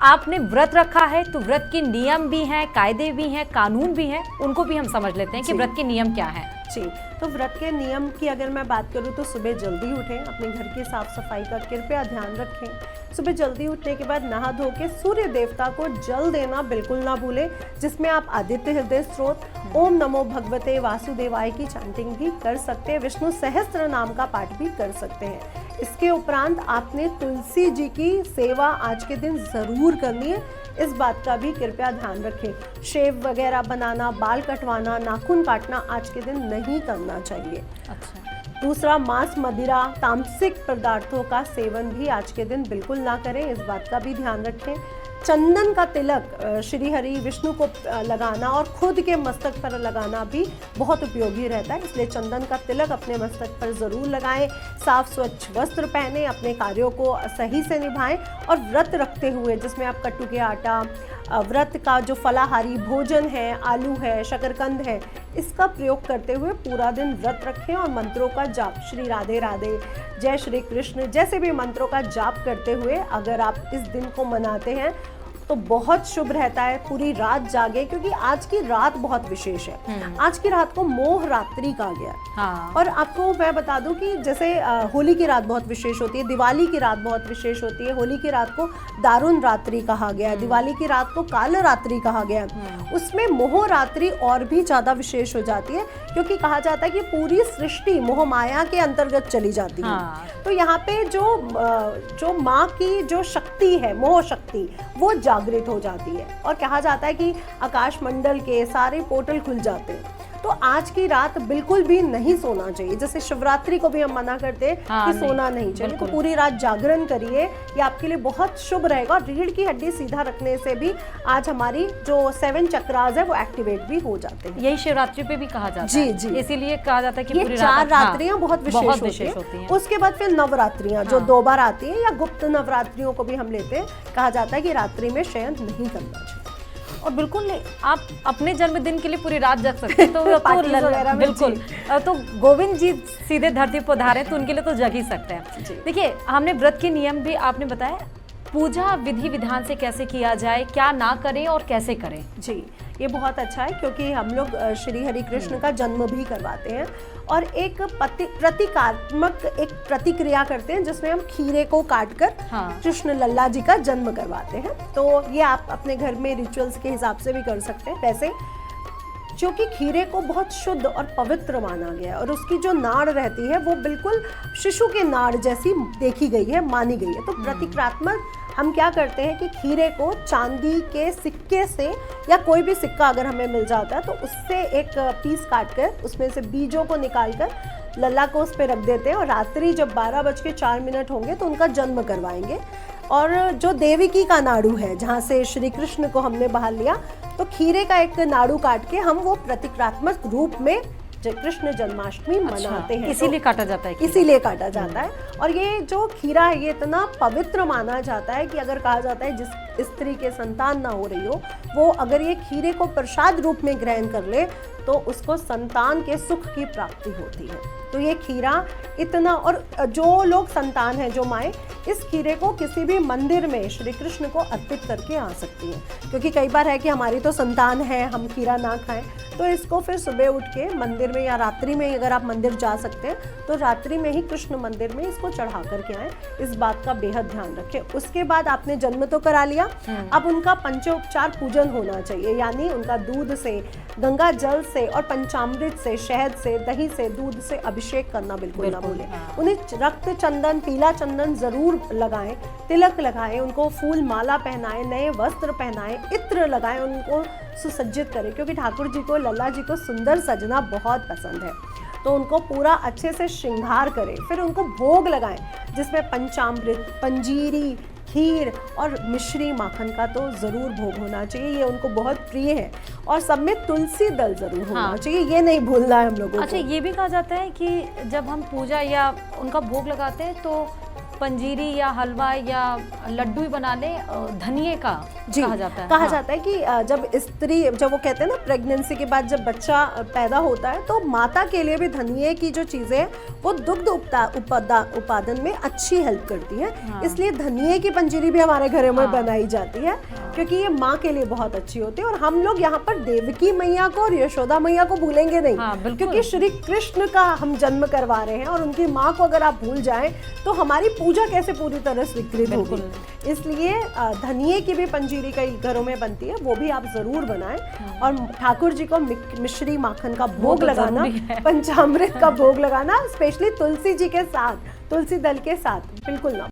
आपने व्रत रखा है तो व्रत के नियम भी हैं, कायदे भी हैं, कानून भी हैं, उनको भी हम समझ लेते हैं कि व्रत के नियम क्या हैं। जी, तो व्रत के नियम की अगर मैं बात करूँ तो सुबह जल्दी उठें, अपने घर की साफ सफाई का कृपया ध्यान रखें। सुबह जल्दी उठने के बाद नहा धो के सूर्य देवता को जल देना बिल्कुल ना भूलें, जिसमें आप आदित्य हृदय स्त्रोत, ओम नमो भगवते वासुदेवाय की चैंटिंग भी कर सकते हैं, विष्णु सहस्त्र नाम का पाठ भी कर सकते हैं। इसके उपरांत आपने तुलसी जी की सेवा आज के दिन ज़रूर करनी है, इस बात का भी कृपया ध्यान रखें। शेव वगैरह बनाना, बाल कटवाना, नाखून काटना आज के दिन नहीं करना चाहिए। अच्छा। दूसरा, मांस, मदिरा, तामसिक पदार्थों का सेवन भी आज के दिन बिल्कुल ना करें, इस बात का भी ध्यान रखें। चंदन का तिलक श्री हरि विष्णु को लगाना और खुद के मस्तक पर लगाना भी बहुत उपयोगी रहता है, इसलिए चंदन का तिलक अपने मस्तक पर ज़रूर लगाएं। साफ स्वच्छ वस्त्र पहने, अपने कार्यों को सही से निभाएं और व्रत रखते हुए, जिसमें आप कट्टू के आटा, व्रत का जो फलाहारी भोजन है, आलू है, शकरकंद है, इसका प्रयोग करते हुए पूरा दिन व्रत रखें और मंत्रों का जाप, श्री राधे राधे, जय श्री कृष्ण जैसे भी मंत्रों का जाप करते हुए अगर आप इस दिन को मनाते हैं तो बहुत शुभ रहता है। पूरी रात जागे, क्योंकि आज की रात बहुत विशेष है। आज की रात को मोह रात्रि कहा गया है। हाँ। और आपको मैं बता दूं कि जैसे होली की रात बहुत विशेष होती है, दिवाली की रात बहुत विशेष होती है, होली की रात को दारुण रात्रि कहा गया है, दिवाली की रात को काल रात्रि कहा गया है। उसमें मोह रात्रि और भी ज्यादा विशेष हो जाती है, क्योंकि कहा जाता है कि पूरी सृष्टि मोह माया के अंतर्गत चली जाती है। हाँ। तो यहाँ पे जो माँ की जो शक्ति है, मोह शक्ति, वो जागृत हो जाती है और कहा जाता है कि आकाश मंडल के सारे पोर्टल खुल जाते हैं। तो आज की रात बिल्कुल भी नहीं सोना चाहिए, जैसे शिवरात्रि को भी हम मना करते हैं कि सोना नहीं चाहिए, तो पूरी रात जागरण करिए, ये आपके लिए बहुत शुभ रहेगा। और रीढ़ की हड्डी सीधा रखने से भी आज हमारी जो 7 चक्रास है वो एक्टिवेट भी हो जाते हैं। यही शिवरात्रि पे भी कहा जाता है। जी जी, इसीलिए कहा जाता है कि ये पूरी 4 रात रात्रियां बहुत विशेष होती हैं। उसके बाद फिर नवरात्रियां जो 2 बार आती हैं, या गुप्त नवरात्रियों को भी हम लेते हैं। कहा जाता है कि रात्रि में शयन नहीं करना चाहिए। और बिल्कुल नहीं, आप अपने जन्मदिन के लिए पूरी रात जग सकते हैं, तो बिल्कुल। तो गोविंद जी सीधे धरती पर पधारे तो उनके लिए तो जग ही सकते हैं। देखिए, हमने व्रत के नियम भी आपने बताया, पूजा विधि विधान से कैसे किया जाए, क्या ना करें और कैसे करें। जी, ये बहुत अच्छा है, क्योंकि हम लोग श्री हरि कृष्ण का जन्म भी करवाते हैं और एक प्रतीकात्मक एक प्रतिक्रिया करते हैं, जिसमें हम खीरे को काटकर कृष्ण लल्ला जी का जन्म करवाते हैं। तो ये आप अपने घर में रिचुअल्स के हिसाब से भी कर सकते हैं। वैसे क्योंकि खीरे को बहुत शुद्ध और पवित्र माना गया है और उसकी जो नाड़ रहती है वो बिल्कुल शिशु के नाड़ जैसी देखी गई है, मानी गई है। तो प्रतीकात्मक हम क्या करते हैं कि खीरे को चांदी के सिक्के से, या कोई भी सिक्का अगर हमें मिल जाता है, तो उससे एक पीस काट कर उसमें से बीजों को निकाल कर लल्ला को उस पर रख देते हैं और रात्रि जब 12:04 होंगे तो उनका जन्म करवाएंगे। और जो देविकी का नाड़ू है, जहाँ से श्री कृष्ण को हमने बाहर लिया, तो खीरे का एक नाड़ू काट के हम वो प्रतीकात्मक रूप में कृष्ण जन्माष्टमी मनाते हैं। इसीलिए काटा जाता है, इसीलिए काटा जाता है। और ये जो खीरा है ये इतना पवित्र माना जाता है कि अगर कहा जाता है जिस स्त्री के संतान ना हो रही हो, वो अगर ये खीरे को प्रसाद रूप में ग्रहण कर ले तो उसको संतान के सुख की प्राप्ति होती है। तो ये खीरा इतना, और जो लोग संतान हैं, जो माएँ, इस खीरे को किसी भी मंदिर में श्री कृष्ण को अर्पित करके आ सकती हैं, क्योंकि कई बार है कि हमारी तो संतान है, हम खीरा ना खाएं, तो इसको फिर सुबह उठ के मंदिर में, या रात्रि में अगर आप मंदिर जा सकते हैं तो रात्रि में ही कृष्ण मंदिर में इसको चढ़ा करके आएँ, इस बात का बेहद ध्यान रखें। उसके बाद आपने जन्म तो करा लिया, अब उनका पंचोपचार पूजन होना चाहिए, यानी उनका दूध से, गंगा जल से और पंचामृत से, शहद से, दही से, दूध से अभिषेक करना बिल्कुल ना भूलें। उन्हें रक्त चंदन, पीला चंदन जरूर लगाएं, तिलक लगाएं, उनको फूल माला पहनाएं, नए वस्त्र पहनाएं, इत्र लगाएं, उनको सुसज्जित करें, क्योंकि ठाकुर जी को, लल्ला जी को सुंदर सजना बहुत पसंद है। तो उनको पूरा अच्छे से श्रृंगार करें, फिर उनको भोग लगाएं, जिसमें पंचामृत, पंजीरी, खीर और मिश्री माखन का तो ज़रूर भोग होना चाहिए, ये उनको बहुत प्रिय है। और सब में तुलसी दल ज़रूर होना चाहिए, ये नहीं भूलना है हम लोगों को। अच्छा, ये भी कहा जाता है कि जब हम पूजा या उनका भोग लगाते हैं तो पंजीरी या हलवा या लड्डू ही बना ले धनिये का जी कहा जाता है। कहा हाँ। जाता है कि जब वो कहते हैं ना प्रेगनेंसी के बाद जब बच्चा पैदा होता है तो माता के लिए भी धनिये की जो चीजें हैं वो दुग्ध उत्पादन में अच्छी हेल्प करती है। हाँ। इसलिए धनिये की पंजीरी भी हमारे घरों में बनाई जाती है क्योंकि ये माँ के लिए बहुत अच्छी होती है। और हम लोग यहाँ पर देवकी मैया को और यशोदा मैया को भूलेंगे नहीं। हाँ, बिल्कुल। क्योंकि श्री कृष्ण का हम जन्म करवा रहे हैं और उनकी माँ को अगर आप भूल जाएं तो हमारी पूजा कैसे पूरी तरह स्वीकृत होगी। इसलिए धनिये की भी पंजीरी कई घरों में बनती है, वो भी आप जरूर बनाएं। और ठाकुर जी को मिश्री माखन का भोग तो लगाना, पंचामृत का भोग लगाना, स्पेशली तुलसी जी के साथ, तुलसी दल के साथ बिल्कुल ना